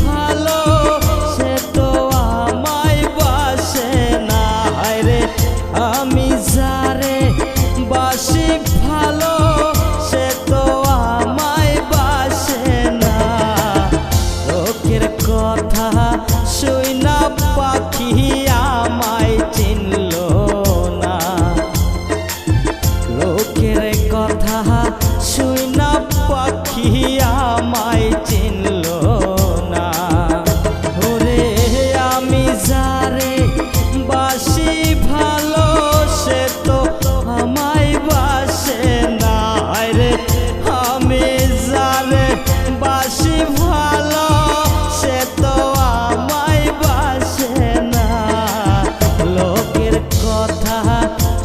ভালো সে তো আমায় বাসে না। হায়রে আমি যারে বাসি ভালো সে তো আমায় বাসে না। লোকের কথা শুইনা পাখি আমায় চিনল না। লোকের কথা শুইনা পাখি আমায় চিনল না। ওরে আমি যারে বাসি ভালো সে তো আমায় বাসে না। রে আমি যারে বাসি ভালো সে তো আমায় বাসে না। লোকের কথা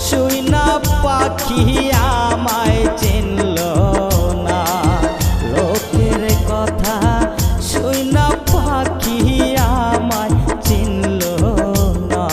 শুইনা পাখি আমায় চিনল না। লোকের কথা শুইনা পাখি আমায় চিনল না।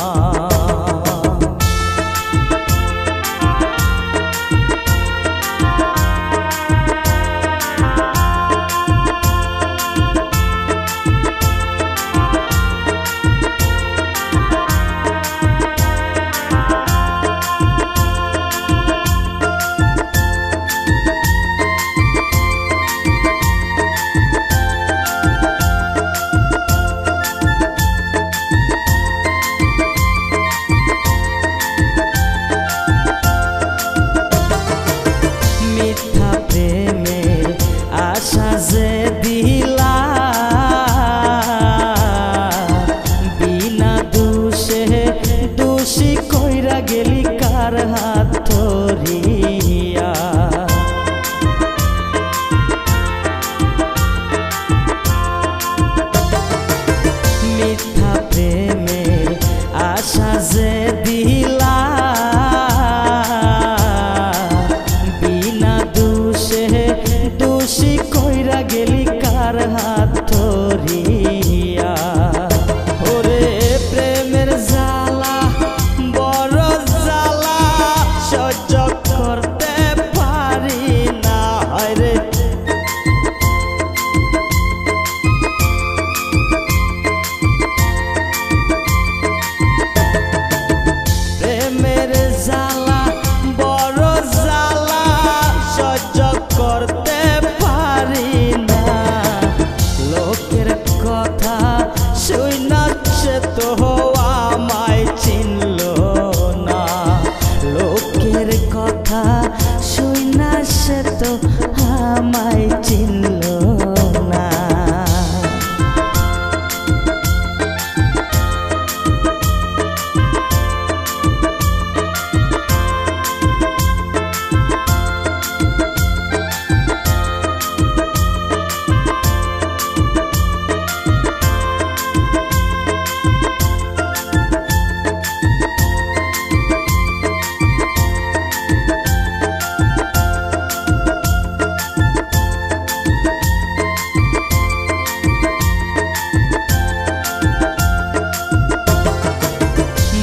মিথ্যা প্রেমের আশা যে দিলা বিনা দোষে দোষী কইরা গেলি কার হাত ধরিয়া। মিথ্যা প্রেমের আশা যে দিলা দোষী কইরা গেলি কার হাত ধরিয়া। ওরে প্রেমের জ্বালা বড় জ্বালা সহ্য করতে পারি না। রে প্রেমের জ্বালা বড় জ্বালা সহ্য করতে পারি না। লোকের কথা শুইনা সে তো আমায় চিনল না। লোকের কথা শুইনা সে তো আমায় চিনল না।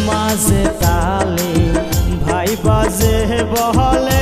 মাঝে তালে ভাই বাজে বহলে